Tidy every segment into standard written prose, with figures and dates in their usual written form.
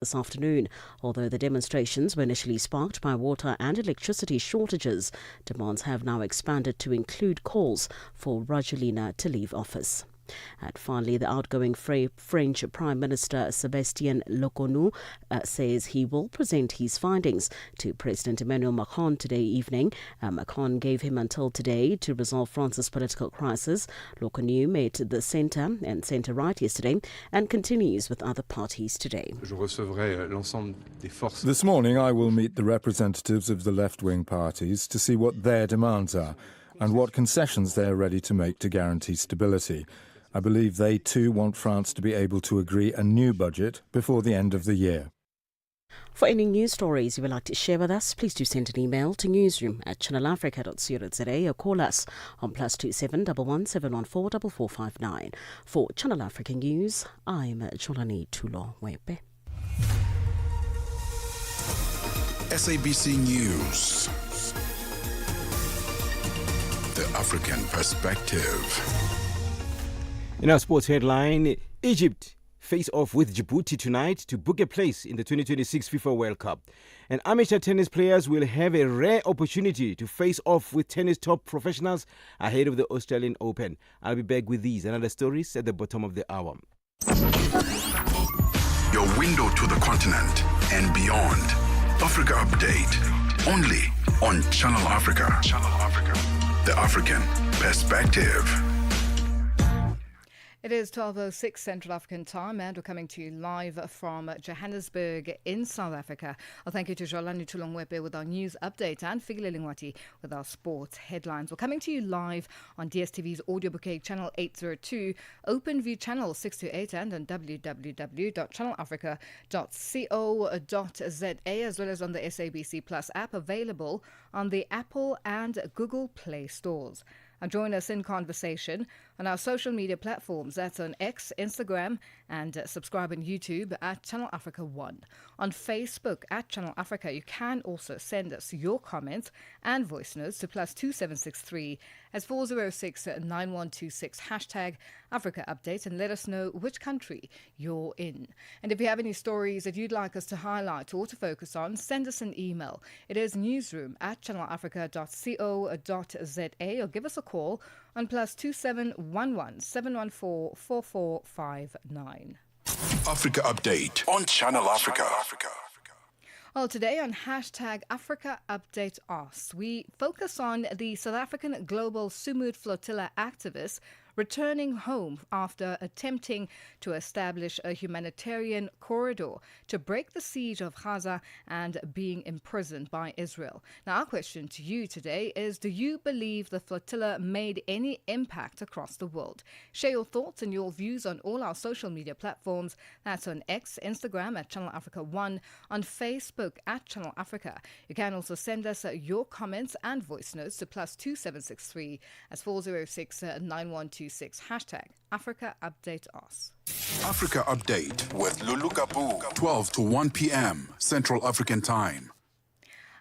this afternoon. Although the demonstrations were initially sparked by water and electricity shortages, demands have now expanded to include calls for Rajoelina to leave office. And finally, the outgoing French Prime Minister Sébastien Lecornu says he will present his findings to President Emmanuel Macron today evening. Macron gave him until today to resolve France's political crisis. Lecornu met the centre and centre-right yesterday and continues with other parties today. This morning I will meet the representatives of the left-wing parties to see what their demands are and what concessions they are ready to make to guarantee stability. I believe they too want France to be able to agree a new budget before the end of the year. For any news stories you would like to share with us, please do send an email to newsroom@channelafrica.co.za or call us on +27 11 714 4459. For Channel Africa News, I'm Jolani Tulo-Wepe. SABC News. The African Perspective. In our sports headline, Egypt face off with Djibouti tonight to book a place in the 2026 FIFA World Cup. And amateur tennis players will have a rare opportunity to face off with tennis top professionals ahead of the Australian Open. I'll be back with these and other stories at the bottom of the hour. Your window to the continent and beyond. Africa Update. Only on Channel Africa. The African Perspective. It is 12:06 Central African time and we're coming to you live from Johannesburg in South Africa. Thank you to Jolani Tulongwepe with our news update and Figile Lingwati with our sports headlines. We're coming to you live on DSTV's audio bouquet channel 802, OpenView channel 628 and on www.channelafrica.co.za as well as on the SABC Plus app available on the Apple and Google Play stores. And join us in conversation on our social media platforms. That's on X, Instagram, and subscribe on YouTube at Channel Africa 1. On Facebook at Channel Africa, you can also send us your comments and voice notes to +2763 as 406 9126 hashtag Africa Update and let us know which country you're in. And if you have any stories that you'd like us to highlight or to focus on, send us an email. It is newsroom@channelafrica.co.za or give us a call on +2711 714 4459. Africa Update on Channel Africa. Well, today on hashtag Africa Update Us, we focus on the South African Global Sumud Flotilla activists returning home after attempting to establish a humanitarian corridor to break the siege of Gaza and being imprisoned by Israel. Now, our question to you today is, do you believe the flotilla made any impact across the world? Share your thoughts and your views on all our social media platforms. That's on X, Instagram at Channel Africa 1, on Facebook at Channel Africa. You can also send us your comments and voice notes to +2763 as 406 9126 hashtag Africa Update Us. Africa Update with Lulu Gaboo, 12 to 1 p.m. Central African Time.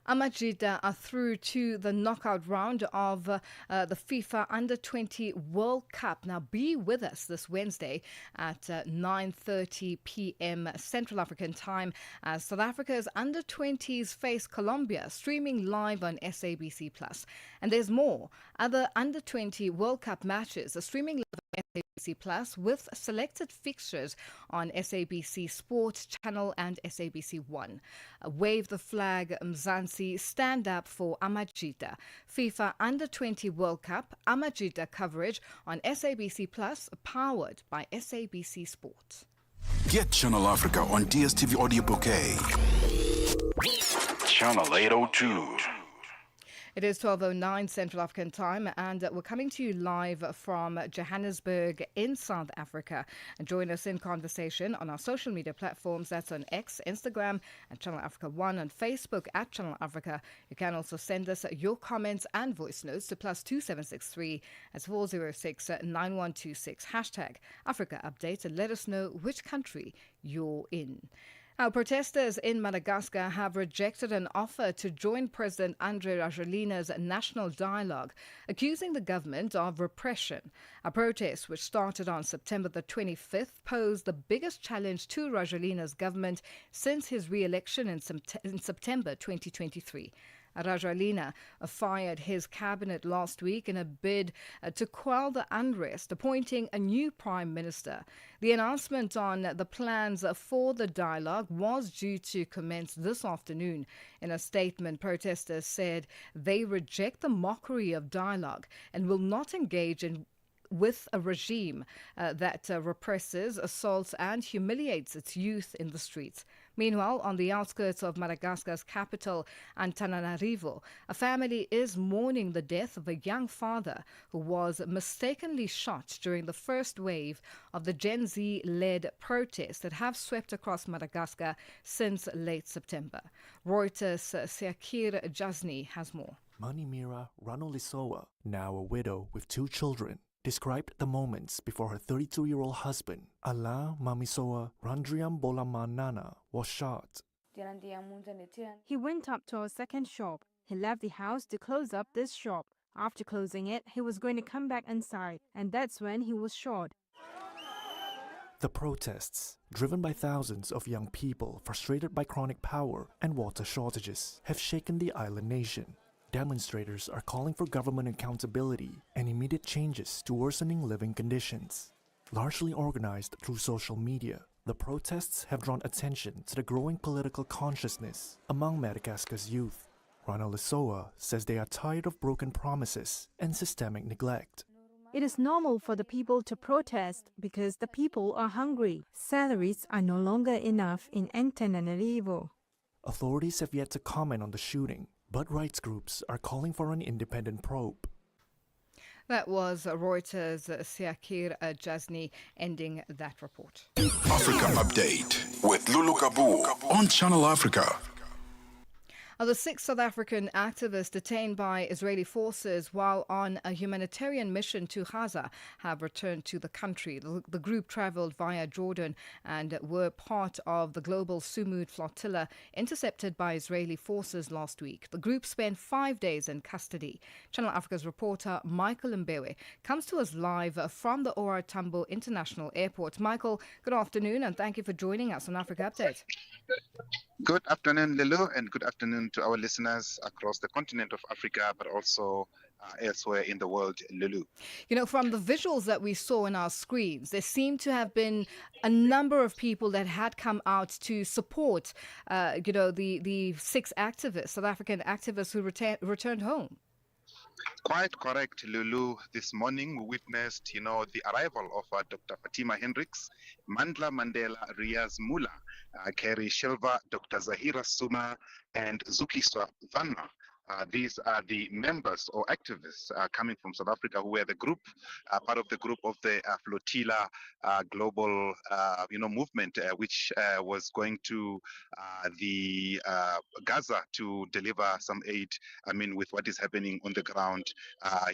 Amajida are through to the knockout round of the FIFA Under-20 World Cup. Now, be with us this Wednesday at 9:30 p.m. Central African Time as South Africa's Under-20s face Colombia, streaming live on SABC Plus. And there's more. Other Under-20 World Cup matches are streaming live on SABC Plus with selected fixtures on SABC Sport Channel and SABC One. Wave the flag, Mzansi, stand up for Amajita. FIFA Under-20 World Cup, Amajita coverage on SABC Plus, powered by SABC Sport. Get Channel Africa on DSTV Audio Bouquet. Channel 802. It is 12:09 Central African Time and we're coming to you live from Johannesburg in South Africa. And join us in conversation on our social media platforms. That's on X, Instagram at Channel Africa 1, on Facebook at Channel Africa. You can also send us your comments and voice notes to +2763 as 406 9126 hashtag Africa Update and let us know which country you're in. Now, protesters in Madagascar have rejected an offer to join President Andry Rajoelina's national dialogue, accusing the government of repression. A protest which started on September the 25th posed the biggest challenge to Rajoelina's government since his re-election in September 2023. Rajoelina fired his cabinet last week in a bid to quell the unrest, appointing a new prime minister. The announcement on the plans for the dialogue was due to commence this afternoon. In a statement, protesters said they reject the mockery of dialogue and will not engage with a regime that represses, assaults and humiliates its youth in the streets. Meanwhile, on the outskirts of Madagascar's capital, Antananarivo, a family is mourning the death of a young father who was mistakenly shot during the first wave of the Gen Z-led protests that have swept across Madagascar since late September. Reuters' Siakir Jasni has more. Manimira Ranolisoa, now a widow with 2 children, described the moments before her 32-year-old husband, Alain Mamisoa Randriambolamanana, was shot. He went up to our second shop. He left the house to close up this shop. After closing it, he was going to come back inside, and that's when he was shot. The protests, driven by thousands of young people frustrated by chronic power and water shortages, have shaken the island nation. Demonstrators are calling for government accountability and immediate changes to worsening living conditions. Largely organized through social media, the protests have drawn attention to the growing political consciousness among Madagascar's youth. Rana Lisoa says they are tired of broken promises and systemic neglect. It is normal for the people to protest because the people are hungry. Salaries are no longer enough in Antananarivo. Authorities have yet to comment on the shooting, but rights groups are calling for an independent probe. That was Reuters' Siakir Jasni ending that report. Africa Update with Lulu Gaboo on Channel Africa. The 6 South African activists detained by Israeli forces while on a humanitarian mission to Gaza have returned to the country. The group travelled via Jordan and were part of the global Sumud flotilla intercepted by Israeli forces last week. The group spent 5 days in custody. Channel Africa's reporter Michael Mbewe comes to us live from the OR Tambo International Airport. Michael, good afternoon and thank you for joining us on Africa Update. Good afternoon, Lulu, and good afternoon to our listeners across the continent of Africa, but also elsewhere in the world, Lulu. You know, from the visuals that we saw on our screens, there seemed to have been a number of people that had come out to support, the 6 activists, South African activists who returned home. Quite correct, Lulu. This morning we witnessed, the arrival of Dr. Fatima Hendricks, Mandla Mandela Riaz Mula, Kerry Shelva, Dr. Zahira Suma, and Zukiswa Vanna. These are the members or activists coming from South Africa who were the group, part of the group of the Flotilla global, movement, which was going to the Gaza to deliver some aid. With what is happening on the ground,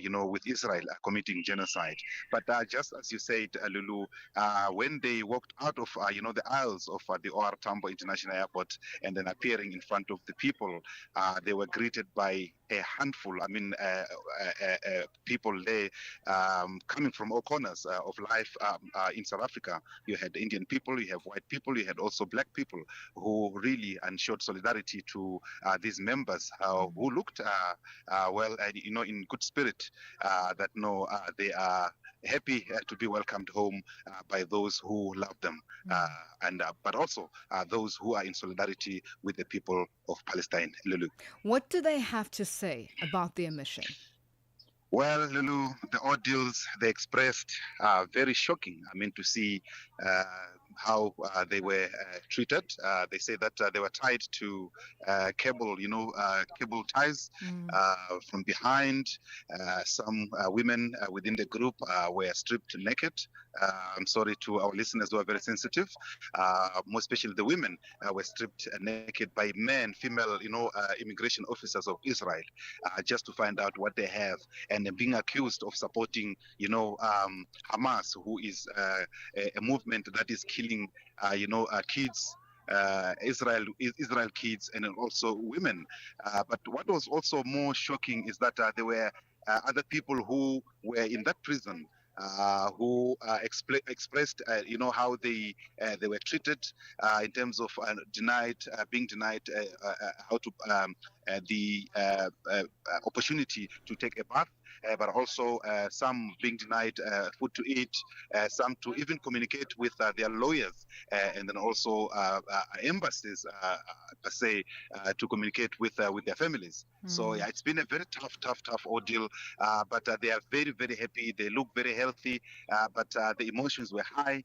with Israel committing genocide. But just as you said, Lulu, when they walked out of, the aisles of the OR Tambo International Airport and then appearing in front of the people, they were greeted by a handful, people there coming from all corners of life in South Africa. You had Indian people, you have white people, you had also black people who really showed solidarity to these members who looked, in good spirit, that they are happy to be welcomed home by those who love them, but also those who are in solidarity with the people of Palestine. Lulu. What do they have to say about their mission? Well, Lulu, the ordeals they expressed are very shocking. To see how they were treated. They say that they were tied to cable ties from behind. Some women within the group were stripped naked. I'm sorry to our listeners who are very sensitive. More especially the women were stripped naked by female, immigration officers of Israel, just to find out what they have, and being accused of supporting, Hamas, who is a movement that is killing, kids Israel kids and then also women. But what was also more shocking is that there were other people who were in that prison who expressed, how they were treated in terms of being denied how to the opportunity to take a bath, but also some being denied food to eat, some to even communicate with their lawyers, and then also embassies per se to communicate with their families. So yeah, it's been a very tough ordeal, but they are very, very happy. They look very healthy, but the emotions were high.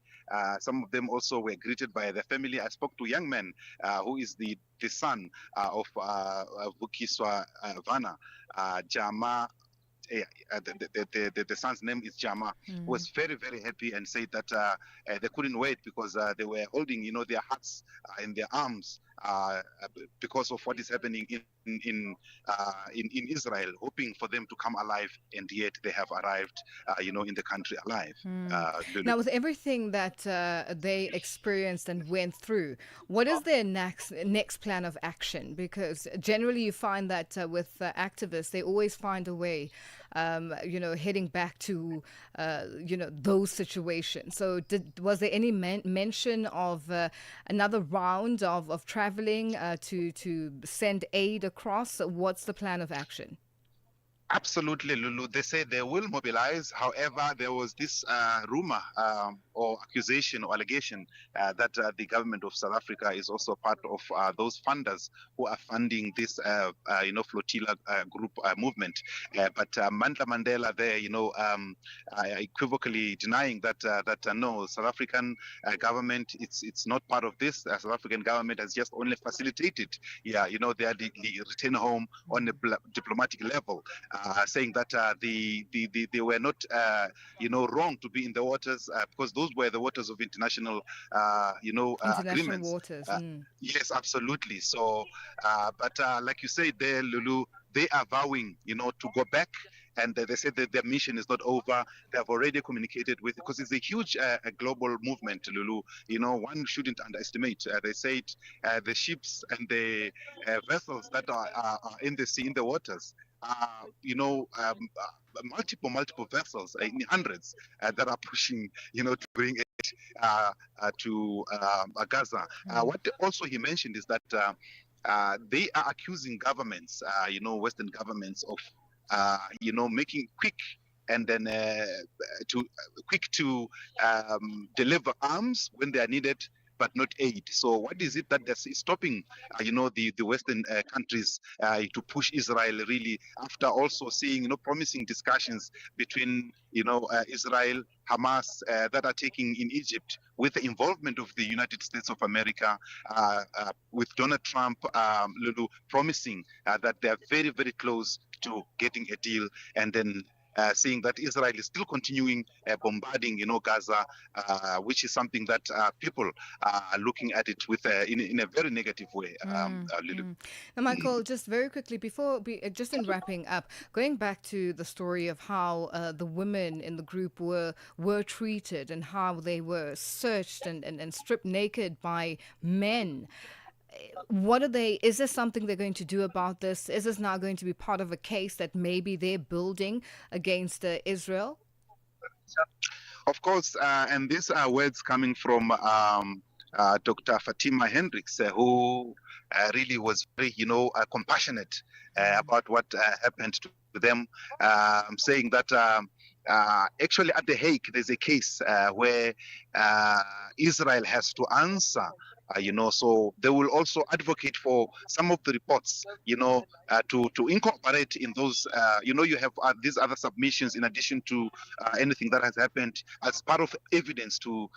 Some of them also were greeted by their family. I spoke to a young man who is the son of Vukiswa Vana, Jama. The son's name is Jama, was very, very happy and said that they couldn't wait because they were holding, their hearts in their arms because of what is happening in Israel, hoping for them to come alive, and yet they have arrived, in the country alive. Now, with everything that they experienced and went through, what is their next plan of action? Because generally, you find that with activists, they always find a way, heading back to, those situations. So, was there any mention of another round of traveling to send aid across? What's the plan of action? Absolutely, Lulu. They say they will mobilize. However, there was this rumor or accusation or allegation that the government of South Africa is also part of those funders who are funding this, flotilla group movement. But Mandla Mandela there, equivocally denying that no, South African government, it's not part of this. South African government has just only facilitated, their return home on a diplomatic level. Saying that they were not, wrong to be in the waters because those were the waters of international, international agreements. waters. Yes, absolutely. So, but like you say there, Lulu, they are vowing, to go back. And they said that their mission is not over. They have already communicated with, because it's a huge global movement, Lulu. One shouldn't underestimate. They said the ships and the vessels that are in the sea, in the waters, multiple vessels in hundreds that are pushing, to bring it to Gaza. What also he mentioned is that they are accusing governments, Western governments of, making quick and then to deliver arms when they are needed, but not aid. So what is it that is stopping, the Western countries to push Israel really, after also seeing, promising discussions between, Israel, Hamas that are taking in Egypt, with the involvement of the United States of America, with Donald Trump, Lulu, promising that they are very, very close to getting a deal, and then seeing that Israel is still continuing bombarding, Gaza, which is something that people are looking at it with in a very negative way. Lulu. Now, Michael, just very quickly just in wrapping up, going back to the story of how the women in the group were treated and how they were searched and stripped naked by men. Is there something they're going to do about this? Is this now going to be part of a case that maybe they're building against Israel? Of course, and these are words coming from Dr. Fatima Hendricks, who really was very, compassionate about what happened to them, saying that actually at The Hague, there's a case where Israel has to answer. So they will also advocate for some of the reports, to incorporate in those, you have these other submissions in addition to anything that has happened as part of evidence to,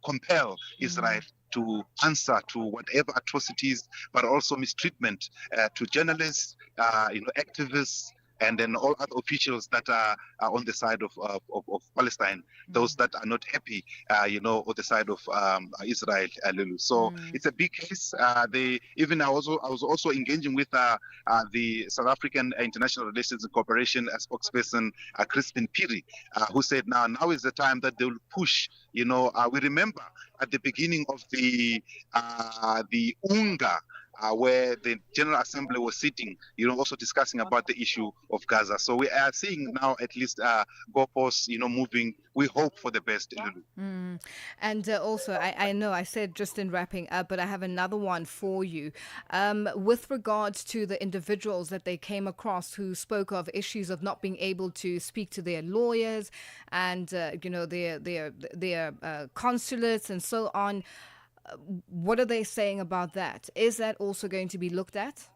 compel Israel to answer to whatever atrocities, but also mistreatment to journalists, activists, and then all other officials that are on the side of Palestine, those that are not happy, on the side of Israel, Lulu. So it's a big case. I was also engaging with the South African International Relations and Cooperation spokesperson Crispin Piri, who said now is the time that they will push. We remember at the beginning of the UNGA, where the General Assembly was sitting, also discussing about the issue of Gaza. So we are seeing now at least goalposts, moving. We hope for the best, Lulu. And also, I know I said just in wrapping up, but I have another one for you. With regards to the individuals that they came across who spoke of issues of not being able to speak to their lawyers and, their consulates and so on, what are they saying about that? Is that also going to be looked at?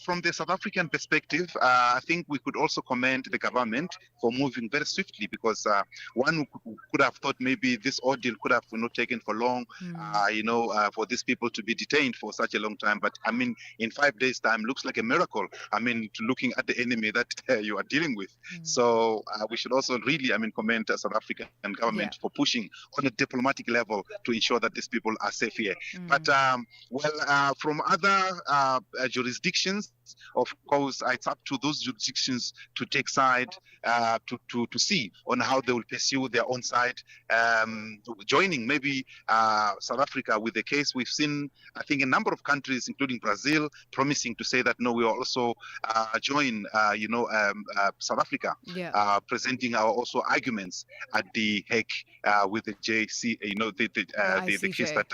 From the South African perspective, I think we could also commend the government for moving very swiftly, because one could have thought maybe this ordeal could have not taken for long, for these people to be detained for such a long time. But I mean, in 5 days' time, looks like a miracle. I mean, looking at the enemy that you are dealing with. So we should also really, commend the South African government for pushing on a diplomatic level to ensure that these people are safe here. But from other jurisdictions, of course, it's up to those jurisdictions to take side, to see on how they will pursue their own side, joining maybe South Africa with the case. We've seen, I think, a number of countries, including Brazil, promising to say that no, we will also join, South Africa, presenting our also arguments at the Hague with the JC, the case that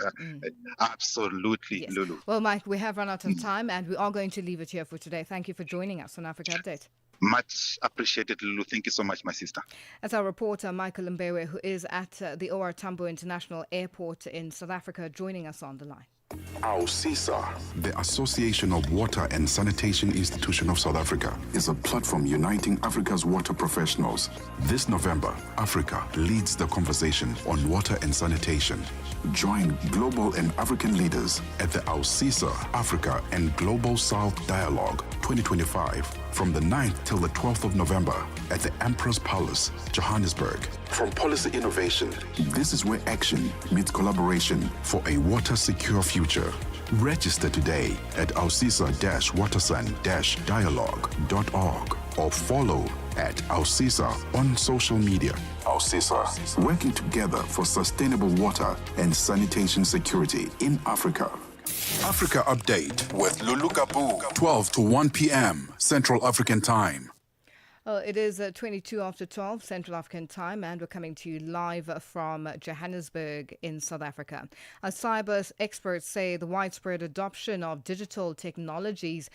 absolutely, Lulu. Well, Mike, we have run out of time, and we are going to leave it here for today. Thank you for joining us on Africa Update. Much appreciated, Lulu. Thank you so much, my sister. That's our reporter, Michael Mbewe, who is at the OR Tambo International Airport in South Africa, joining us on the line. AUSISA, the Association of Water and Sanitation Institution of South Africa, is a platform uniting Africa's water professionals. This November, Africa leads the conversation on water and sanitation. Join global and African leaders at the AUSISA Africa and Global South Dialogue 2025 from the 9th till the 12th of November at the Emperor's Palace, Johannesburg. From policy innovation, this is where action meets collaboration for a water-secure future. Register today at ausisa-watersan-dialogue.org or follow at AUSISA on social media. AUSISA, working together for sustainable water and sanitation security in Africa. Africa Update with Lulu Gaboo, 12 to 1 p.m. Central African Time. Well, it is 22 after 12 Central African Time, and we're coming to you live from Johannesburg in South Africa. As cyber experts say, the widespread adoption of digital technologies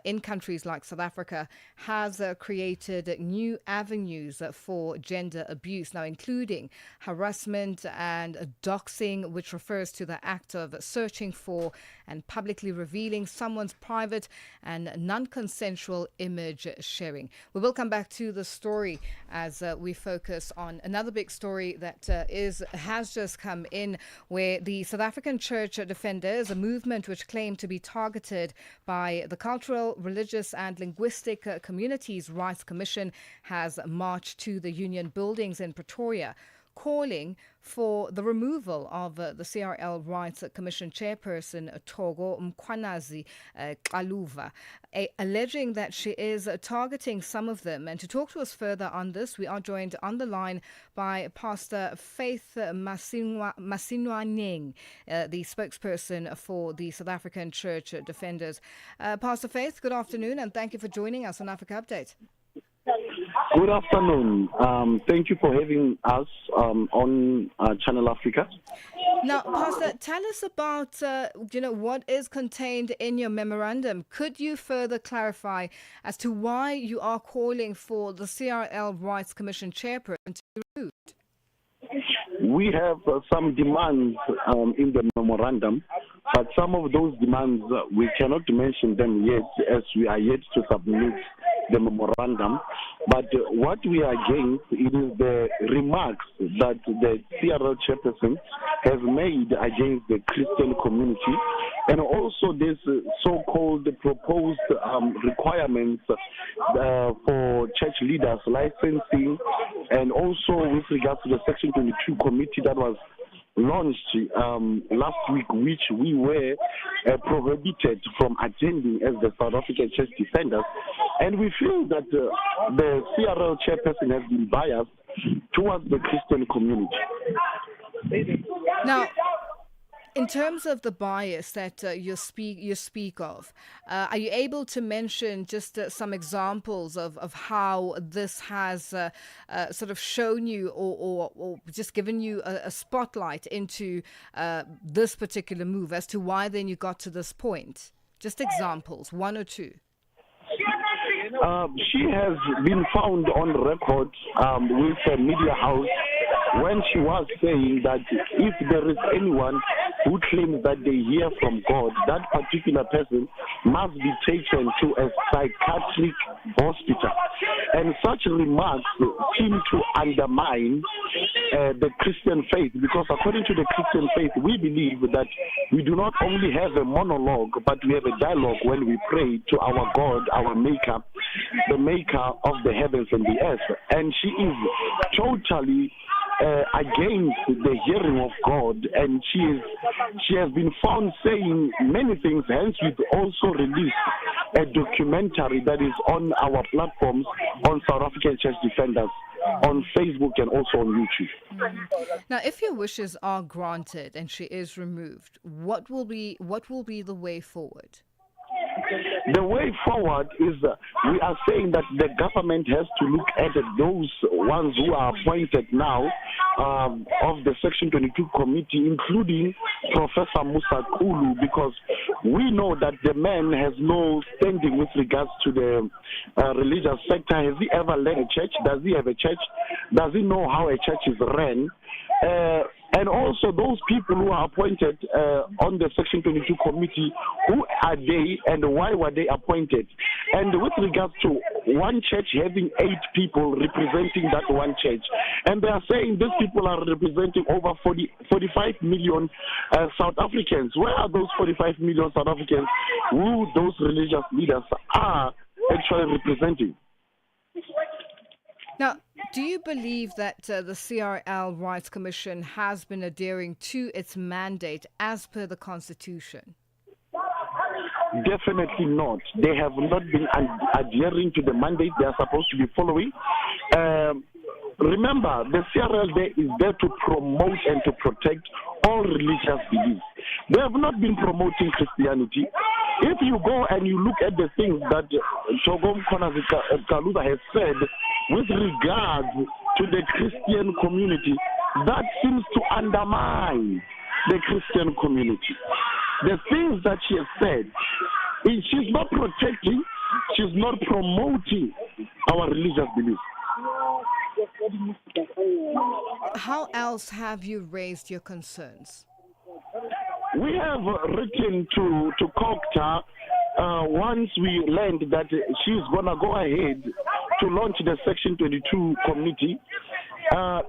in countries like South Africa has created new avenues for gender abuse, now including harassment and doxing, which refers to the act of searching for and publicly revealing someone's private and non-consensual image sharing. We will come back to the story as we focus on another big story that has just come in, where the South African Church Defenders, a movement which claimed to be targeted by the Cultural, Religious and Linguistic Communities Rights Commission, has marched to the Union buildings in Pretoria, calling for the removal of the CRL Rights Commission chairperson Togo Mkhwanazi Kaluva, alleging that she is targeting some of them. And to talk to us further on this, we are joined on the line by Pastor Faith Masinwaneng, the spokesperson for the South African Church Defenders. Pastor Faith, good afternoon, and thank you for joining us on Africa Update. Good afternoon. Thank you for having us on Channel Africa. Now, Pastor, tell us about what is contained in your memorandum. Could you further clarify as to why you are calling for the CRL Rights Commission chairperson to be removed? We have some demands in the memorandum, but some of those demands we cannot mention them yet, as we are yet to submit the memorandum. But what we are against it is the remarks that the CRL chairperson has made against the Christian community, and also this so-called proposed requirements for church leaders licensing, and also with regards to the Section 22 committee that was launched last week, which we were prohibited from attending as the South African Church Defenders. And we feel that the CRL chairperson has been biased towards the Christian community. Now, in terms of the bias that you speak of, are you able to mention just some examples of how this has sort of shown you or just given you a spotlight into this particular move as to why then you got to this point? Just examples, one or two. She has been found on record with a media house when she was saying that if there is anyone who claims that they hear from God, that particular person must be taken to a psychiatric hospital. And such remarks seem to undermine the Christian faith, because according to the Christian faith, we believe that we do not only have a monologue, but we have a dialogue when we pray to our God, our Maker, the Maker of the heavens and the earth. And she is totally against the hearing of God, and she has been found saying many things. Hence, we've also released a documentary that is on our platforms on South African Church Defenders, on Facebook and also on YouTube. Now, if your wishes are granted and she is removed, what will be the way forward? The way forward is we are saying that the government has to look at those ones who are appointed now of the Section 22 committee, including Professor Musa Kulu, because we know that the man has no standing with regards to the religious sector. Has he ever led a church? Does he have a church? Does he know how a church is ran? And also those people who are appointed on the Section 22 committee, who are they and why were they appointed? And with regards to one church having 8 people representing that one church, and they are saying these people are representing over 45 million South Africans. Where are those 45 million South Africans who those religious leaders are actually representing? Now, do you believe that the CRL Rights Commission has been adhering to its mandate as per the Constitution? Definitely not. They have not been adhering to the mandate they are supposed to be following. Remember, the CRL is there to promote and to protect all religious beliefs. They have not been promoting Christianity. If you go and you look at the things that Togom Kaluza has said with regards to the Christian community, that seems to undermine the Christian community. The things that she has said, she's not protecting, she's not promoting our religious beliefs. How else have you raised your concerns? We have written to COCTA once we learned that she's going to go ahead to launch the Section 22 committee,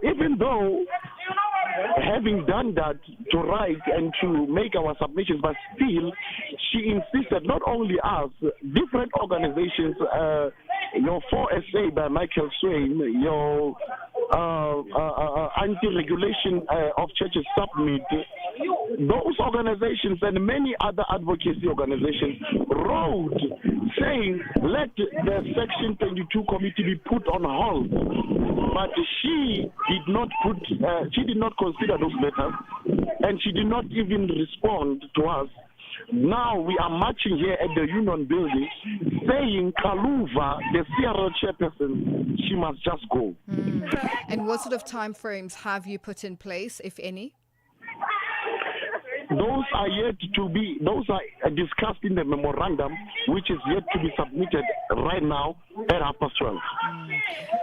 even though having done that to write and to make our submissions, but still she insisted, not only us, different organizations, your 4SA by Michael Swain, your anti-regulation of churches submit, those organizations and many other advocacy organizations wrote saying let the Section 22 committee be put on hold. But she did not consider those letters, and she did not even respond to us. Now we are marching here at the Union Building saying Kaluva, the CRL chairperson, she must just go. And what sort of time frames have you put in place, if any? Those are discussed in the memorandum, which is yet to be submitted right now at 12:30.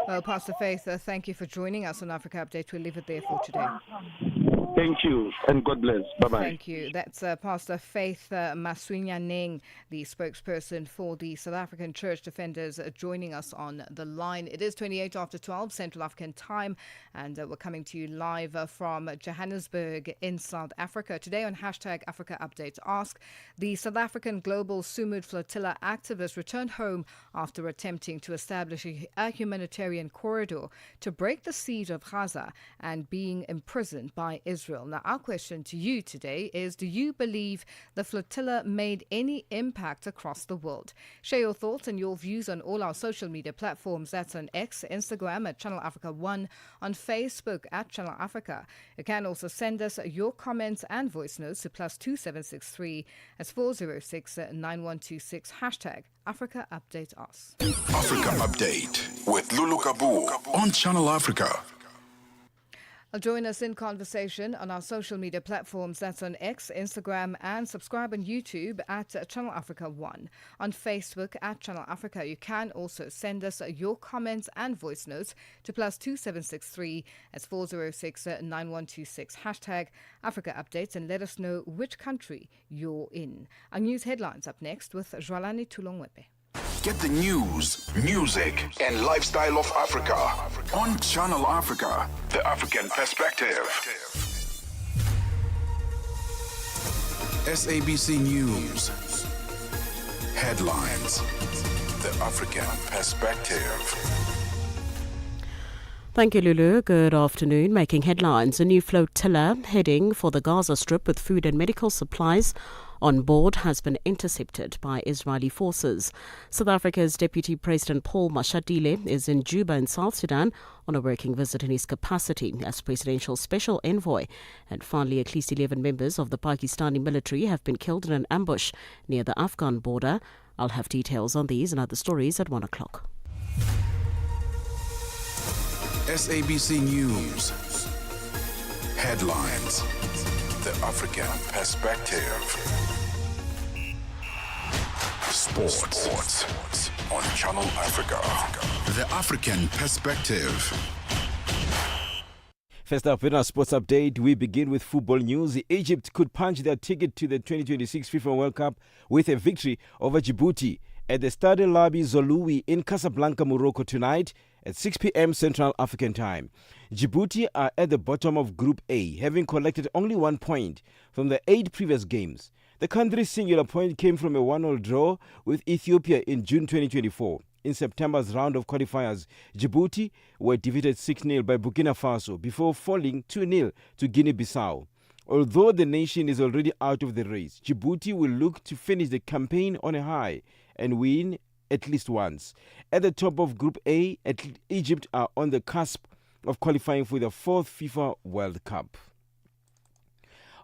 Well, Pastor Faith, thank you for joining us on Africa Update. We'll leave it there for today. Thank you, and God bless. Bye-bye. Thank you. That's Pastor Faith Maswinya-Ning, the spokesperson for the South African Church Defenders, joining us on the line. It is 28 after 12 Central African time, and we're coming to you live from Johannesburg in South Africa. Today on Hashtag Africa Updates Ask, the South African Global Sumud Flotilla activists returned home after attempting to establish a humanitarian corridor to break the siege of Gaza and being imprisoned by Israel. Now, our question to you today is, do you believe the flotilla made any impact across the world? Share your thoughts and your views on all our social media platforms. That's on X, Instagram at Channel Africa 1, on Facebook at Channel Africa. You can also send us your comments and voice notes to +2763 as 406 9126 hashtag Africa Update Us. Africa Update with Lulu Gaboo on Channel Africa. Join us in conversation on our social media platforms. That's on X, Instagram, and subscribe on YouTube at Channel Africa 1. On Facebook at Channel Africa. You can also send us your comments and voice notes to +2763 as 406 9126 hashtag Africa Updates, and let us know which country you're in. Our news headlines up next with Jwalani Tulongwepe. Get the news, music, and lifestyle of Africa on Channel Africa, the African perspective. SABC News. Headlines. The African perspective. Thank you, Lulu. Good afternoon. Making headlines, a new flotilla heading for the Gaza Strip with food and medical supplies on board has been intercepted by Israeli forces. South Africa's Deputy President Paul Mashatile is in Juba in South Sudan on a working visit in his capacity as presidential special envoy. And finally, at least 11 members of the Pakistani military have been killed in an ambush near the Afghan border. I'll have details on these and other stories at 1 o'clock. SABC News. Headlines. The African perspective. Sports on Channel Africa. The African perspective. First up in our sports update, we begin with football news. Egypt could punch their ticket to the 2026 FIFA World Cup with a victory over Djibouti at the Stade Labi Zoloui in Casablanca, Morocco tonight at 6 p.m. Central African Time. Djibouti are at the bottom of Group A, having collected only 1 point from the 8 previous games. The country's singular point came from a 1-1 draw with Ethiopia in June 2024. In September's round of qualifiers, Djibouti were defeated 6-0 by Burkina Faso before falling 2-0 to Guinea-Bissau. Although the nation is already out of the race, Djibouti will look to finish the campaign on a high and win at least once. At the top of Group A, Egypt are on the cusp of qualifying for the 4th FIFA World Cup.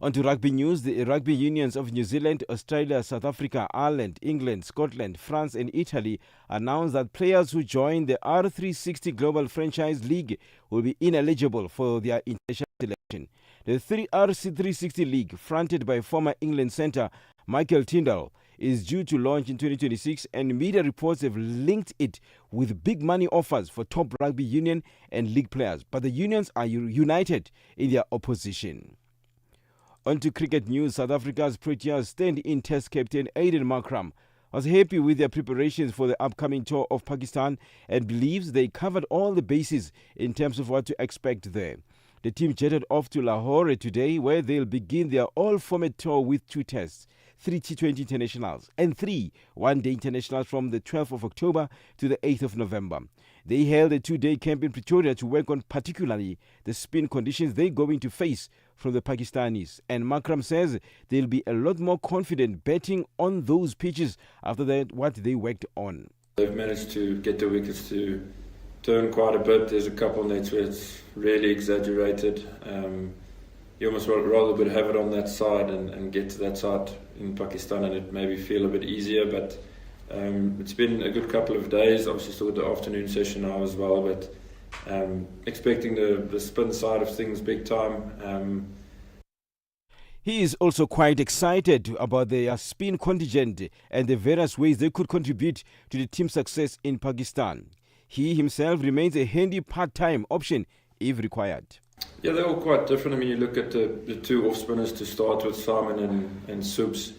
On to rugby news. The rugby unions of New Zealand, Australia, South Africa, Ireland, England, Scotland, France and Italy announced that players who join the R360 Global Franchise League will be ineligible for their international selection. The R360 League, fronted by former England centre Michael Tindall, is due to launch in 2026, and media reports have linked it with big money offers for top rugby union and league players. But the unions are united in their opposition. On to cricket news. South Africa's Proteas stand-in Test captain Aiden Markram was happy with their preparations for the upcoming tour of Pakistan and believes they covered all the bases in terms of what to expect there. The team jetted off to Lahore today, where they'll begin their all-format tour with 2 tests, 3 T20 internationals and 3 one-day internationals from the 12th of October to the 8th of November. They held a 2-day camp in Pretoria to work on particularly the spin conditions they're going to face from the Pakistanis. And Makram says they'll be a lot more confident betting on those pitches after that what they worked on. They've managed to get the wickets to turn quite a bit. There's a couple nets where it's really exaggerated. You almost rather would have it on that side and get to that side in Pakistan and it maybe feel a bit easier, but it's been a good couple of days. Obviously still got the afternoon session now as well, but expecting the spin side of things big time. He is also quite excited about their spin contingent and the various ways they could contribute to the team's success in Pakistan. He himself remains a handy part-time option if required. Yeah, they're all quite different. I mean, you look at the two off spinners to start with, Simon and Subs.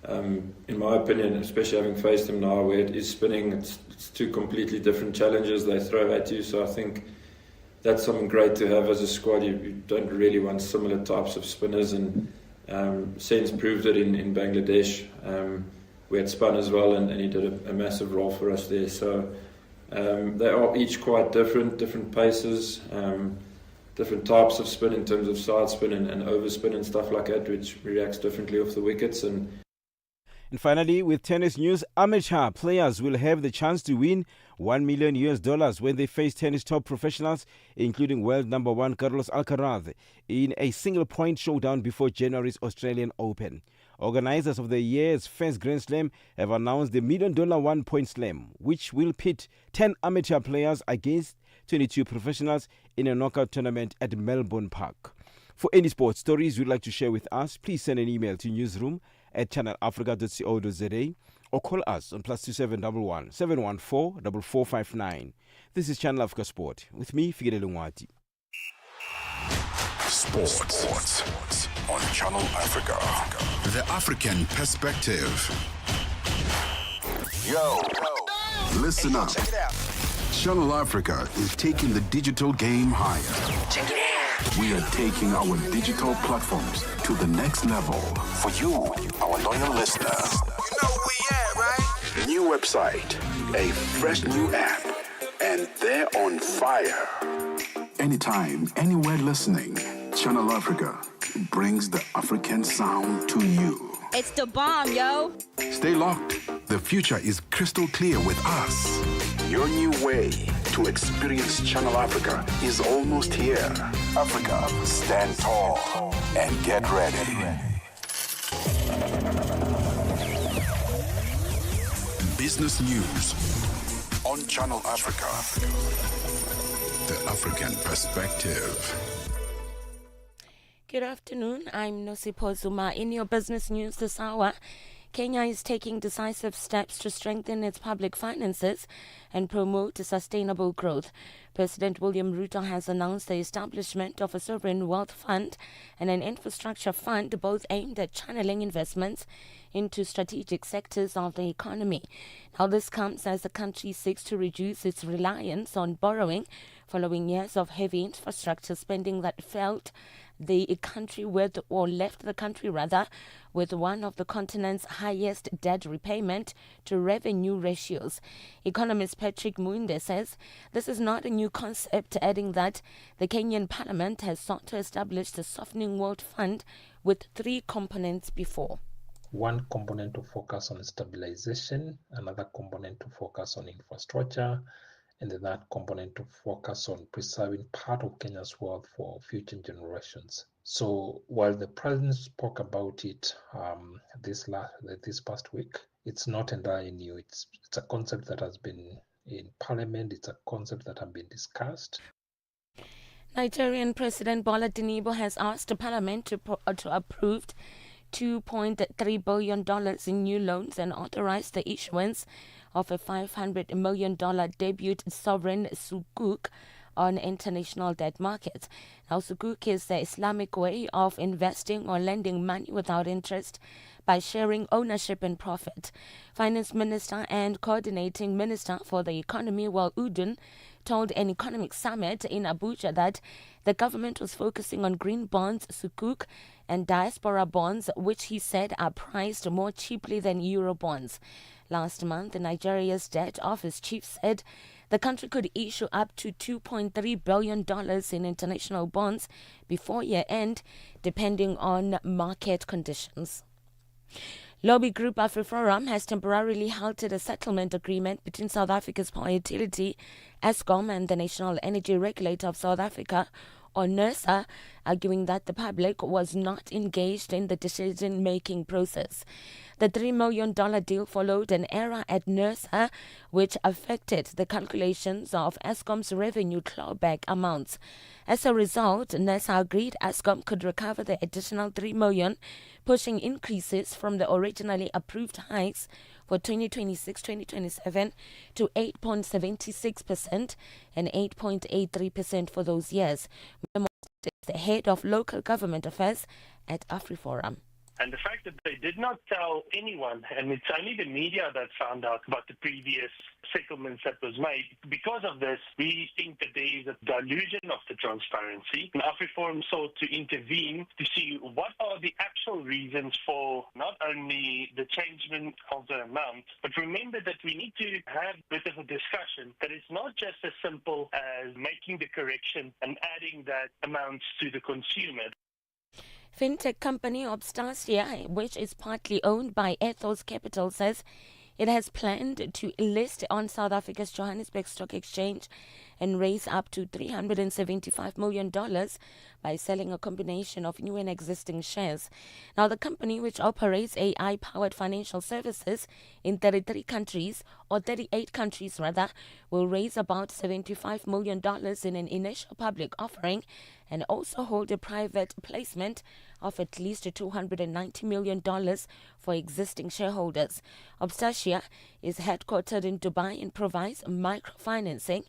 In my opinion, especially having faced them now where it is spinning, it's two completely different challenges they throw at you. So I think that's something great to have as a squad. You don't really want similar types of spinners, and Sen's proved it in Bangladesh. We had spun as well, and he did a massive role for us there. So they are each quite different paces, different types of spin in terms of side spin and overspin and stuff like that, which reacts differently off the wickets. And finally, with tennis news, amateur players will have the chance to win $1 million when they face tennis top professionals, including world number one Carlos Alcaraz, in a single-point showdown before January's Australian Open. Organizers of the year's first Grand Slam have announced the $1 million one-point slam, which will pit 10 amateur players against 22 professionals in a knockout tournament at Melbourne Park. For any sports stories you'd like to share with us, please send an email to newsroom@channelafrica.co.za or call us on +2711 714 4459. This is Channel Africa Sport with me, Figile Lungwati. Sports on Channel Africa. The African perspective. Yo. Listen up. Channel Africa is taking the digital game higher. Check it out. We are taking our digital platforms to the next level for you, our loyal listeners. You know where we at, right? New website, a fresh new app, and they're on fire. Anytime, anywhere listening, Channel Africa brings the African sound to you. It's the bomb, yo. Stay locked. The future is crystal clear with us. Your new way to experience Channel Africa is almost here. Africa, stand tall and get ready. Business news on Channel Africa. The African perspective. Good afternoon. I'm Nosipho Zuma. In your business news this hour, Kenya is taking decisive steps to strengthen its public finances and promote sustainable growth. President William Ruto has announced the establishment of a sovereign wealth fund and an infrastructure fund, both aimed at channeling investments into strategic sectors of the economy. Now, this comes as the country seeks to reduce its reliance on borrowing following years of heavy infrastructure spending that left the country with one of the continent's highest debt repayment to revenue ratios. Economist Patrick Muinde says this is not a new concept, adding that the Kenyan Parliament has sought to establish the Softening World Fund with three components before. One component to focus on stabilization, another component to focus on infrastructure, and the third component to focus on preserving part of Kenya's wealth for future generations. So while the president spoke about it this past week, it's not entirely new. It's a concept that has been in Parliament. It's a concept that has been discussed. Nigerian President Bola Tinubu has asked the Parliament to approve $2.3 billion in new loans and authorize the issuance of a $500 million debut sovereign sukuk on international debt markets. Now, sukuk is the Islamic way of investing or lending money without interest by sharing ownership and profit. Finance Minister and Coordinating Minister for the Economy, Wal Udun, told an economic summit in Abuja that the government was focusing on green bonds, sukuk, and diaspora bonds, which he said are priced more cheaply than euro bonds. Last month, Nigeria's debt office chief said the country could issue up to $2.3 billion in international bonds before year-end, depending on market conditions. Lobby group AfriForum has temporarily halted a settlement agreement between South Africa's power utility, Eskom, and the National Energy Regulator of South Africa, or NERSA, arguing that the public was not engaged in the decision-making process. The $3 million deal followed an error at NERSA, which affected the calculations of Eskom's revenue clawback amounts. As a result, NERSA agreed Eskom could recover the additional $3 million, pushing increases from the originally approved hikes for 2026-2027 to 8.76% and 8.83% for those years. the head of local government affairs at AfriForum. And the fact that they did not tell anyone, and it's only the media that found out about the previous settlements that was made. Because of this, we think that there is a dilution of the transparency. And AfriForum sought to intervene to see what are the actual reasons for not only the changement of the amount, but remember that we need to have a bit of a discussion that it's not just as simple as making the correction and adding that amount to the consumer. Fintech company Obstasia, which is partly owned by Ethos Capital, says it has planned to list on South Africa's Johannesburg Stock Exchange and raise up to $375 million by selling a combination of new and existing shares. Now, the company, which operates AI-powered financial services in 38 countries, will raise about $75 million in an initial public offering and also hold a private placement of at least $290 million for existing shareholders. Obstasia is headquartered in Dubai and provides microfinancing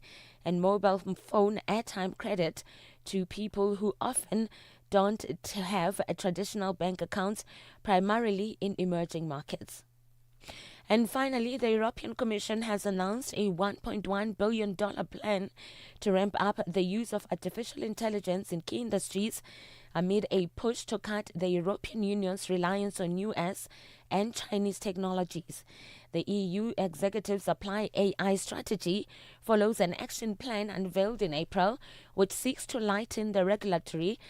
and mobile phone airtime credit to people who often don't have a traditional bank accounts, primarily in emerging markets. And finally, the European Commission has announced a $1.1 billion plan to ramp up the use of artificial intelligence in key industries amid a push to cut the European Union's reliance on US and Chinese technologies. The EU Executive Supply AI strategy follows an action plan unveiled in April, which seeks to lighten the regulatory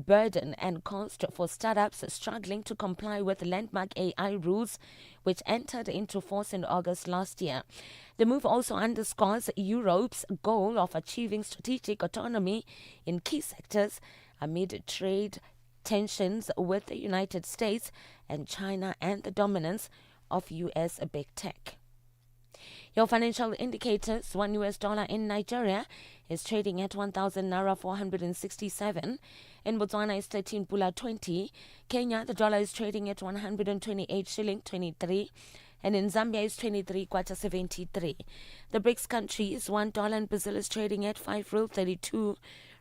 burden and cost for startups struggling to comply with landmark AI rules, which entered into force in August last year. The move also underscores Europe's goal of achieving strategic autonomy in key sectors amid trade tensions with the United States and China and the dominance of U.S. big tech. Your financial indicators: $1 in Nigeria is trading at 1,000 naira 467. In Botswana is 13 pula 20. Kenya, the dollar is trading at 128 shilling 23. And in Zambia is 23 kwacha 73. The BRICS countries: $1 in Brazil is trading at 5 rupee 32.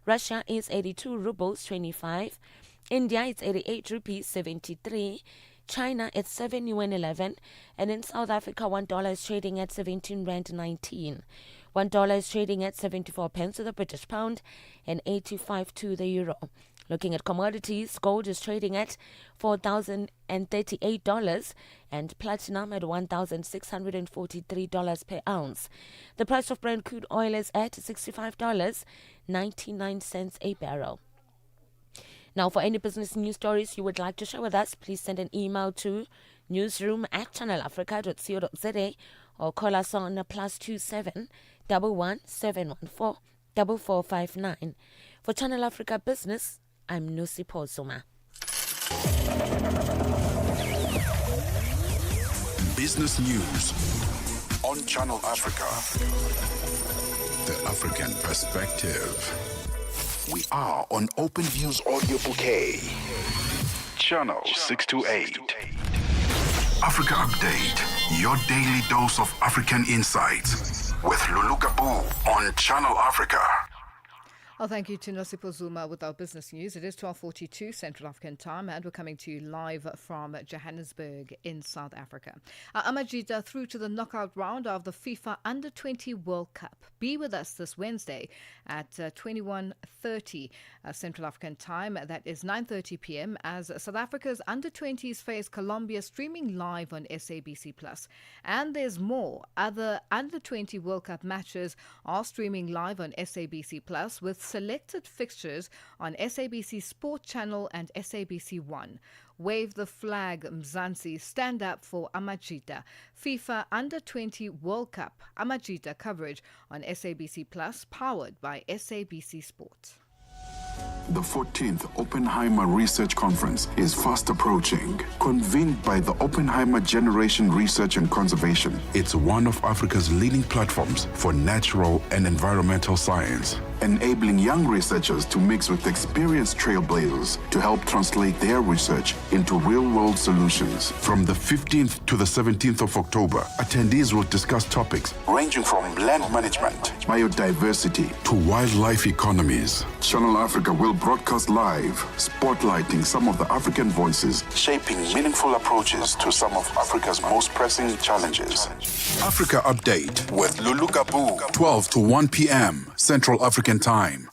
Russia is 82 rubles 25. India is 88 rupees 73. China at 7 yuan 11, and in South Africa $1 is trading at 17 rand 19. $1 is trading at 74 pence to the British pound and 85 to the euro. Looking at commodities, gold is trading at $4,038 and platinum at $1,643 per ounce. The price of Brent crude oil is at $65.99 a barrel. Now, for any business news stories you would like to share with us, please send an email to newsroom@channelafrica.co.za or call us on +27 11 714 4459. For Channel Africa Business, I'm Nusi Pozuma. Business News on Channel Africa. The African Perspective. We are on OpenView's audio bouquet. Channel 628. Africa Update. Your daily dose of African insights. With Lulu Gaboo on Channel Africa. Well, thank you to Nosipo Zuma with our business news. It is 12:42 Central African time, and we're coming to you live from Johannesburg in South Africa. Amajita through to the knockout round of the FIFA Under-20 World Cup. Be with us this Wednesday at 21:30 Central African time. That is 9:30 p.m. as South Africa's Under-20s face Colombia, streaming live on SABC+. And there's more. Other Under-20 World Cup matches are streaming live on SABC+, with selected fixtures on SABC Sport Channel and SABC One. Wave the flag, Mzansi. Stand up for Amajita. FIFA Under-20 World Cup. Amajita coverage on SABC+, powered by SABC Sport. The 14th Oppenheimer Research Conference is fast approaching. Convened by the Oppenheimer Generation Research and Conservation, it's one of Africa's leading platforms for natural and environmental science. enabling young researchers to mix with experienced trailblazers to help translate their research into real-world solutions. From the 15th to the 17th of October, attendees will discuss topics ranging from land management, biodiversity, to wildlife economies. Channel Africa will broadcast live, spotlighting some of the African voices, shaping meaningful approaches to some of Africa's most pressing challenges. Africa Update with Lulu Gaboo, 12 to 1 p.m. Central African Time.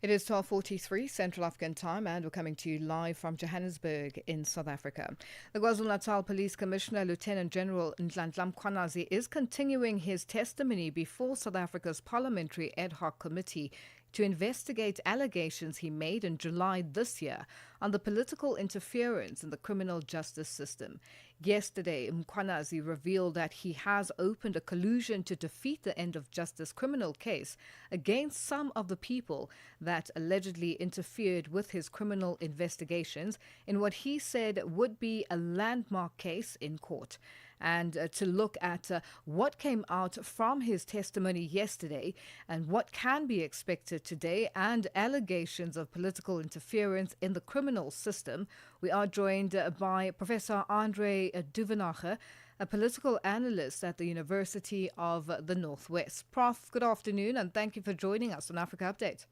It is 12:43 Central African Time, and we're coming to you live from Johannesburg in South Africa. The KwaZulu-Natal Police Commissioner, Lieutenant General Nhlanhla Mkhwanazi, is continuing his testimony before South Africa's Parliamentary Ad Hoc Committee to investigate allegations he made in July this year on the political interference in the criminal justice system. Yesterday, Mkhwanazi revealed that he has opened a collusion to defeat the end of justice criminal case against some of the people that allegedly interfered with his criminal investigations in what he said would be a landmark case in court. And to look at what came out from his testimony yesterday and what can be expected today, and allegations of political interference in the criminal system, we are joined by Professor Andre Duvenacher, a political analyst at the University of the Northwest. Prof, good afternoon, and thank you for joining us on Africa Update.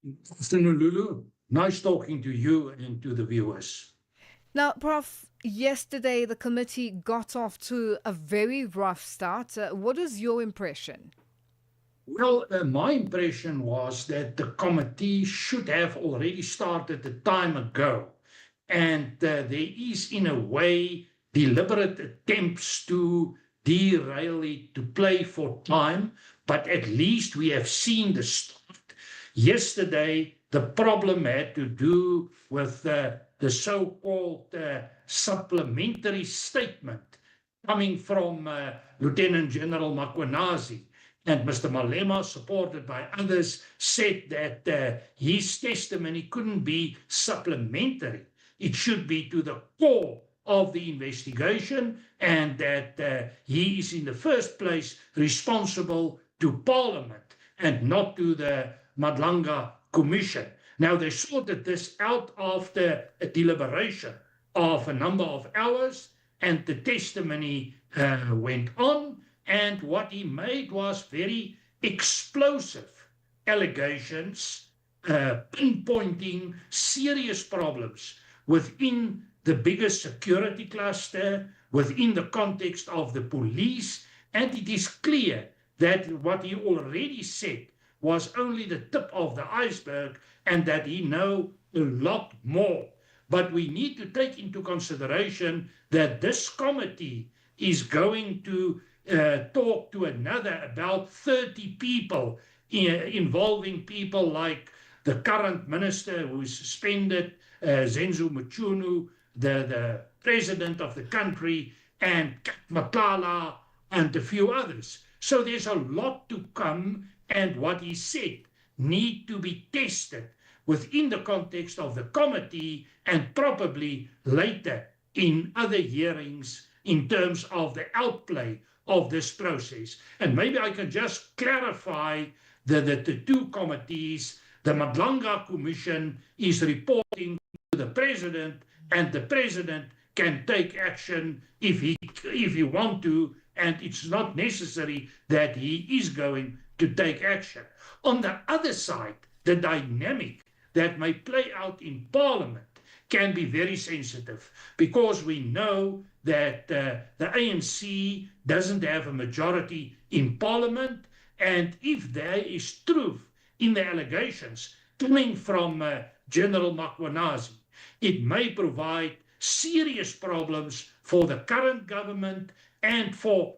Good afternoon, Lulu. Nice talking to you and to the viewers. Now, Prof, yesterday the committee got off to a very rough start. What is your impression? Well, my impression was that the committee should have already started a time ago. And there is, in a way, deliberate attempts to derail it, to play for time. But at least we have seen the start. Yesterday, the problem had to do with the so-called supplementary statement coming from Lieutenant General Mkhwanazi. And Mr. Malema, supported by others, said that his testimony couldn't be supplementary. It should be to the core of the investigation, and that he is in the first place responsible to Parliament and not to the Madlanga Commission. Now, they sorted this out after a deliberation of a number of hours, and the testimony went on, and what he made was very explosive allegations, pinpointing serious problems within the biggest security cluster, within the context of the police, and it is clear that what he already said was only the tip of the iceberg, and that he knows a lot more. But we need to take into consideration that this committee is going to talk to another about 30 people, involving people like the current minister who is suspended, Zenzo Mchunu, the president of the country, and Makala, and a few others. So there's a lot to come, and what he said need to be tested within the context of the committee, and probably later in other hearings in terms of the outplay of this process. And maybe I can just clarify the two committees. The Madlanga Commission is reporting to the president, and the president can take action if he want to, and it's not necessary that he is going to take action. On the other side, the dynamic that may play out in Parliament can be very sensitive, because we know that the ANC doesn't have a majority in Parliament, and if there is truth in the allegations coming from General Mkhwanazi, it may provide serious problems for the current government and for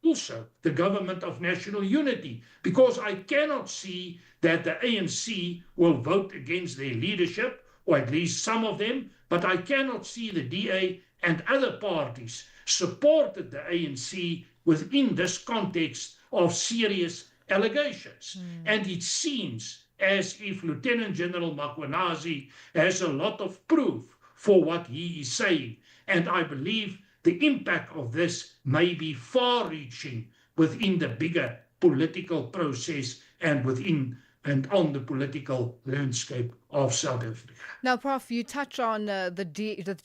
also the government of national unity, because I cannot see that the ANC will vote against their leadership, or at least some of them, but I cannot see the DA and other parties supported the ANC within this context of serious allegations. And it seems as if Lieutenant General Mkhwanazi has a lot of proof for what he is saying. And I believe the impact of this may be far-reaching within the bigger political process and within and on the political landscape of South Africa. Now, Prof, you touch on the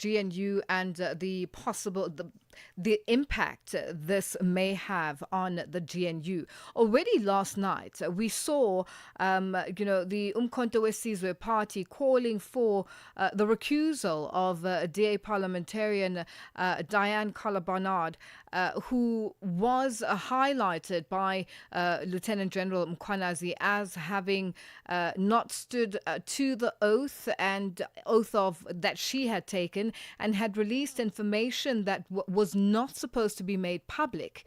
GNU and the impact this may have on the GNU. Already last night, we saw, the Umkhonto weSizwe party calling for the recusal of DA parliamentarian Diane Collard-Barnard, who was highlighted by Lieutenant General Mkhwanazi as having not stood to the oath that she had taken, and had released information that was not supposed to be made public.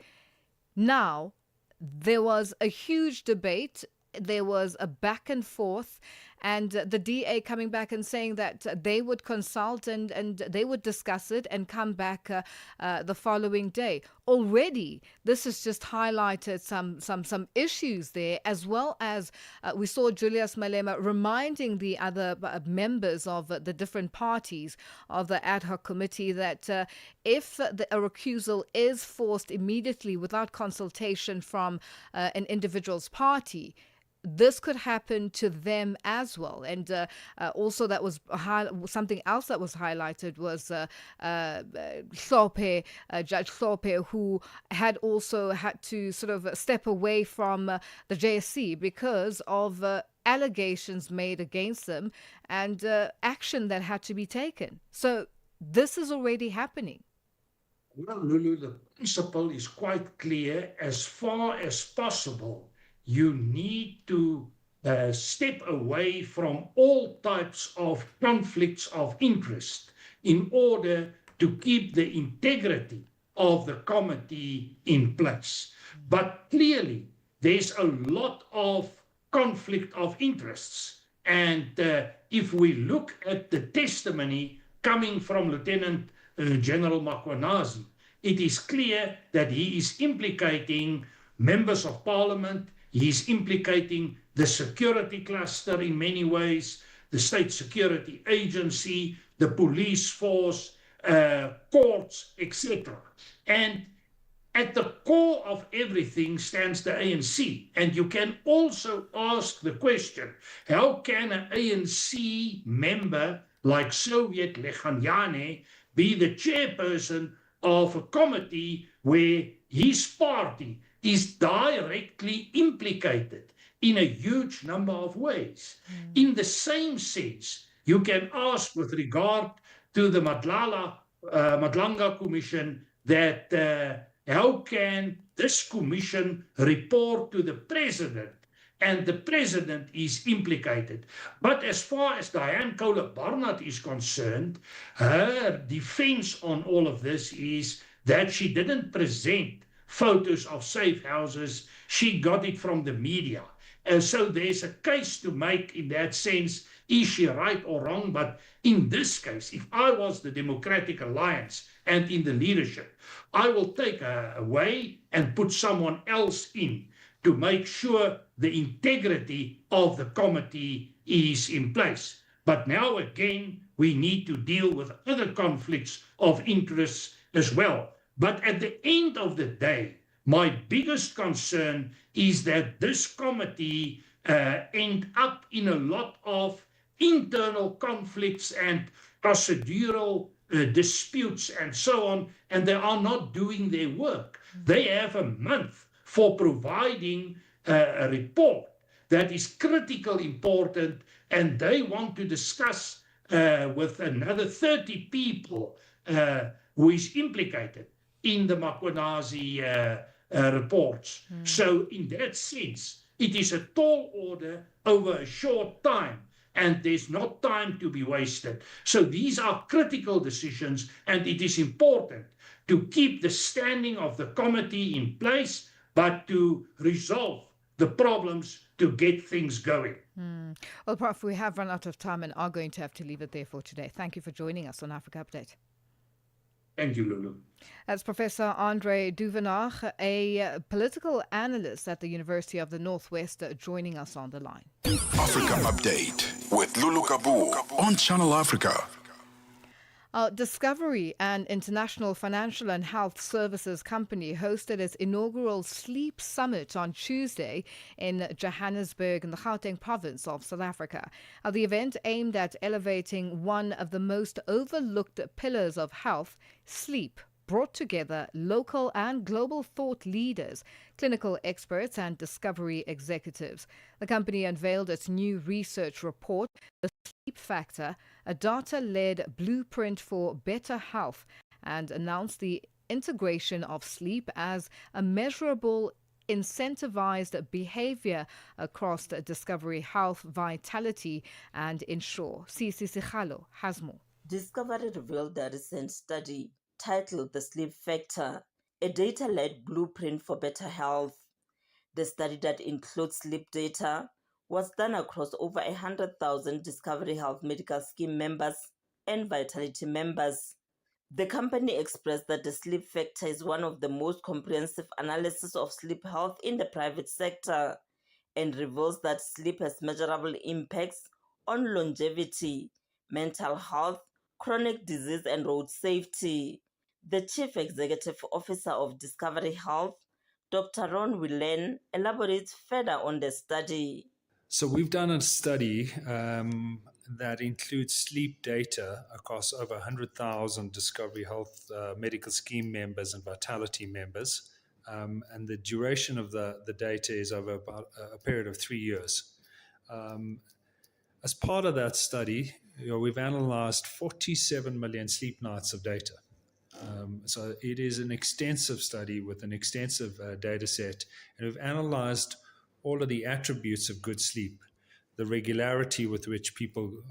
Now, there was a huge debate. There was a back and forth, and the DA coming back and saying that they would consult and they would discuss it and come back the following day. Already, this has just highlighted some issues there, as well as we saw Julius Malema reminding the other members of the different parties of the ad hoc committee that if a recusal is forced immediately without consultation from an individual's party, this could happen to them as well. And also that was something else that was highlighted was Judge Hlophe, who had also had to sort of step away from the JSC because of allegations made against them and action that had to be taken. So this is already happening. Well, Lulu, the principle is quite clear. As far as possible, you need to step away from all types of conflicts of interest in order to keep the integrity of the committee in place. But clearly, there's a lot of conflict of interests. And if we look at the testimony coming from Lieutenant General Mkhwanazi, it is clear that he is implicating members of parliament. He's implicating the security cluster in many ways, the state security agency, the police force, courts, etc. And at the core of everything stands the ANC. And you can also ask the question, how can an ANC member like Soviet Lechanyane be the chairperson of a committee where his party is directly implicated in a huge number of ways? In the same sense, you can ask with regard to the Madlanga Commission that how can this commission report to the president and the president is implicated? But as far as Diane Collard-Barnard is concerned, her defense on all of this is that she didn't present photos of safe houses. She got it from the media. And so there's a case to make in that sense. Is she right or wrong? But in this case, if I was the Democratic Alliance and in the leadership, I will take her away and put someone else in to make sure the integrity of the committee is in place. But now again, we need to deal with other conflicts of interest as well. But at the end of the day, my biggest concern is that this committee end up in a lot of internal conflicts and procedural disputes and so on, and they are not doing their work. They have a month for providing a report that is critically important, and they want to discuss with another 30 people who is implicated in the Mkhwanazi reports. So in that sense, it is a tall order over a short time, and there's not time to be wasted. So these are critical decisions, and it is important to keep the standing of the committee in place, but to resolve the problems to get things going. Well, Prof, we have run out of time and are going to have to leave it there for today. Thank you for joining us on Africa Update. Thank you, Lulu. That's Professor Andre Duvenach, a political analyst at the University of the Northwest, joining us on the line. Africa Update with Lulu Gaboo on Channel Africa. Discovery, an international financial and health services company, hosted its inaugural Sleep Summit on Tuesday in Johannesburg in the Gauteng province of South Africa. The event aimed at elevating one of the most overlooked pillars of health, sleep, brought together local and global thought leaders, clinical experts, and discovery executives. The company unveiled its new research report, The Sleep Factor, a data-led blueprint for better health, and announced the integration of sleep as a measurable incentivized behavior across the Discovery Health, Vitality, and Ensure. Sisi Sikhalo has more. Discovery revealed a recent study titled The Sleep Factor, a data-led blueprint for better health. The study that includes sleep data was done across over 100,000 Discovery Health Medical Scheme members and Vitality members. The company expressed that the sleep factor is one of the most comprehensive analyses of sleep health in the private sector and reveals that sleep has measurable impacts on longevity, mental health, chronic disease, and road safety. The Chief Executive Officer of Discovery Health, Dr. Ron Willen, elaborates further on the study. So we've done a study that includes sleep data across over 100,000 Discovery Health Medical Scheme members and Vitality members. And the duration of the data is over about a period of 3 years. As part of that study, we've analyzed 47 million sleep nights of data. So it is an extensive study with an extensive data set, and we've analyzed all of the attributes of good sleep, the regularity with which people,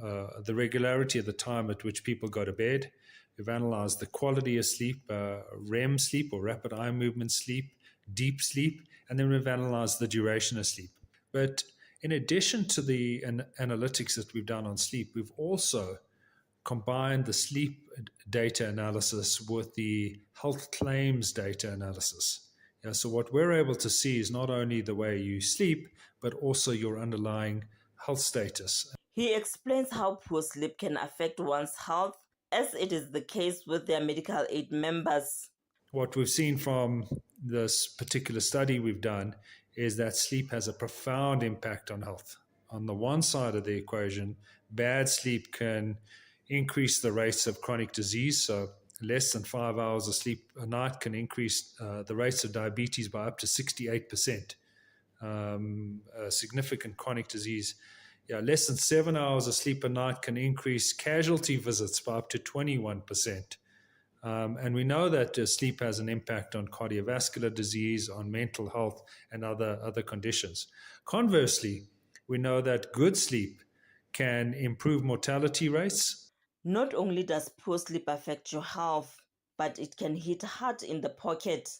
the regularity of the time at which people go to bed. We've analyzed the quality of sleep, REM sleep or rapid eye movement sleep, deep sleep, and then we've analyzed the duration of sleep. But in addition to the analytics that we've done on sleep, we've also combined the sleep data analysis with the health claims data analysis. So what we're able to see is not only the way you sleep, but also your underlying health status. He explains how poor sleep can affect one's health, as it is the case with their medical aid members. What we've seen from this particular study we've done is that sleep has a profound impact on health. On the one side of the equation, bad sleep can increase the rates of chronic disease. So less than 5 hours of sleep a night can increase the rates of diabetes by up to 68%. Significant chronic disease. Less than 7 hours of sleep a night can increase casualty visits by up to 21%. And we know that sleep has an impact on cardiovascular disease, on mental health, and other conditions. Conversely, we know that good sleep can improve mortality rates. Not only does poor sleep affect your health, but it can hit hard in the pocket,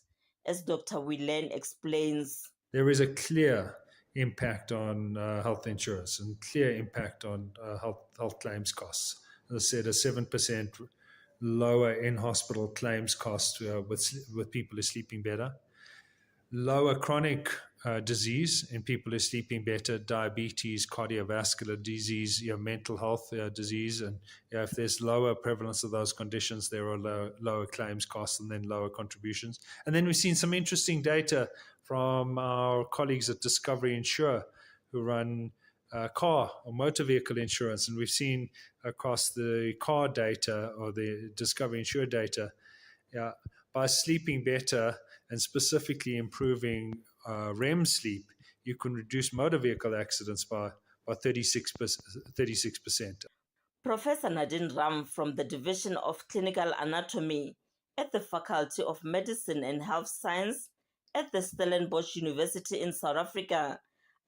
as Dr. Willen explains. There is a clear impact on health insurance and clear impact on health claims costs. As I said, a 7% lower in-hospital claims cost with people who are sleeping better. Lower chronic disease in people who are sleeping better, diabetes, cardiovascular disease, mental health disease. And if there's lower prevalence of those conditions, there are lower claims costs and then lower contributions. And then we've seen some interesting data from our colleagues at Discovery Insure who run car or motor vehicle insurance. And we've seen across the car data or the Discovery Insure data, by sleeping better and specifically improving REM sleep, you can reduce motor vehicle accidents by 36%. Professor Nadine Ram from the Division of Clinical Anatomy at the Faculty of Medicine and Health Science at the Stellenbosch University in South Africa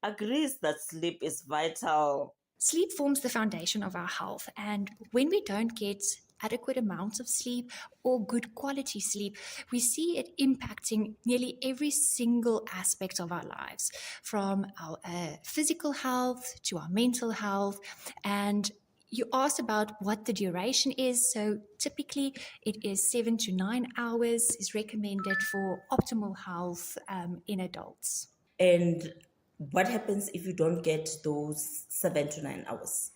agrees that sleep is vital. Sleep forms the foundation of our health, and when we don't get adequate amounts of sleep or good quality sleep, we see it impacting nearly every single aspect of our lives, from our physical health to our mental health. And you asked about what the duration is. So typically it is 7 to 9 hours is recommended for optimal health in adults. And what happens if you don't get those 7 to 9 hours?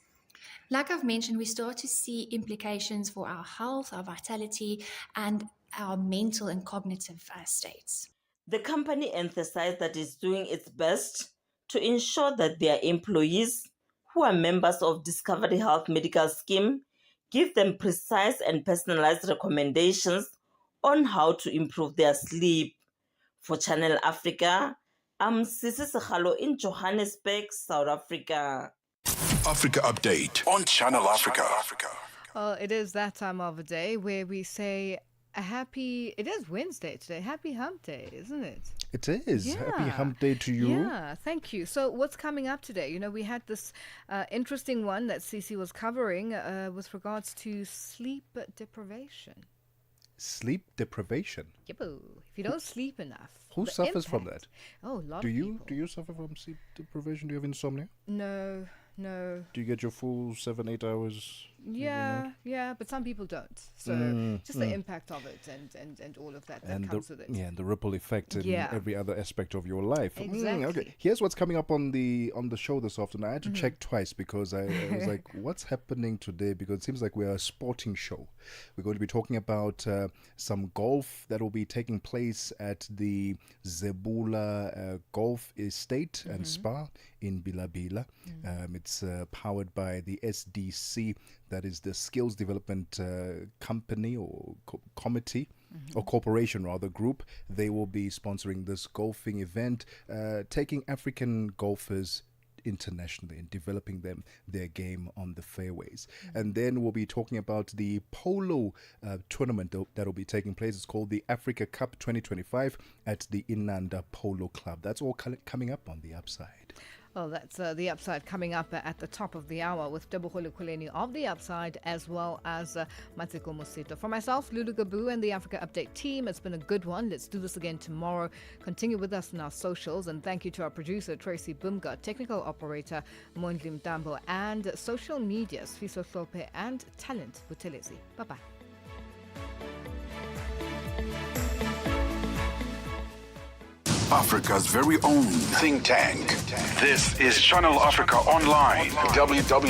Like I've mentioned, we start to see implications for our health, our vitality, and our mental and cognitive states. The company emphasized that it's doing its best to ensure that their employees, who are members of Discovery Health Medical Scheme, give them precise and personalized recommendations on how to improve their sleep. For Channel Africa, I'm Sisi Sekhalo in Johannesburg, South Africa. Africa Update on Channel Africa. Well, it is that time of the day where we say it is Wednesday today. Happy Hump Day, isn't it? It is. Yeah. Happy Hump Day to you. Yeah, thank you. So what's coming up today? You know, we had this interesting one that Cece was covering with regards to sleep deprivation. Sleep deprivation? Yep. If you don't sleep enough. Who suffers from that? Oh, a lot do of you people. Do you suffer from sleep deprivation? Do you have insomnia? No. Do you get your full 7-8 hours? Yeah, but some people don't. So just the impact of it and all of that comes with it. Yeah, and the ripple effect in every other aspect of your life. Exactly. Okay, here's what's coming up on the show this afternoon. I had to check twice because I was like, what's happening today? Because it seems like we're a sporting show. We're going to be talking about some golf that will be taking place at the Zebula Golf Estate and Spa in Bilabila. It's powered by the SDC, that is the Skills Development Company or committee, or corporation rather, group. They will be sponsoring this golfing event, taking African golfers internationally and developing their game on the fairways. And then we'll be talking about the polo tournament that will be taking place. It's called the Africa Cup 2025 at the Inanda Polo Club. That's all coming up on the Upside. Well, that's the Upside coming up at the top of the hour with Teboholo Kuleni of the Upside, as well as Matiko Mosito. For myself, Lulu Gaboo, and the Africa Update team, it's been a good one. Let's do this again tomorrow. Continue with us on our socials, and thank you to our producer, Tracy Bumga, technical operator, Mondli Mdambo, and social media, Sfiso Sope, and talent, Butelezi. Bye-bye. Africa's very own think tank. This is Channel Africa Online. www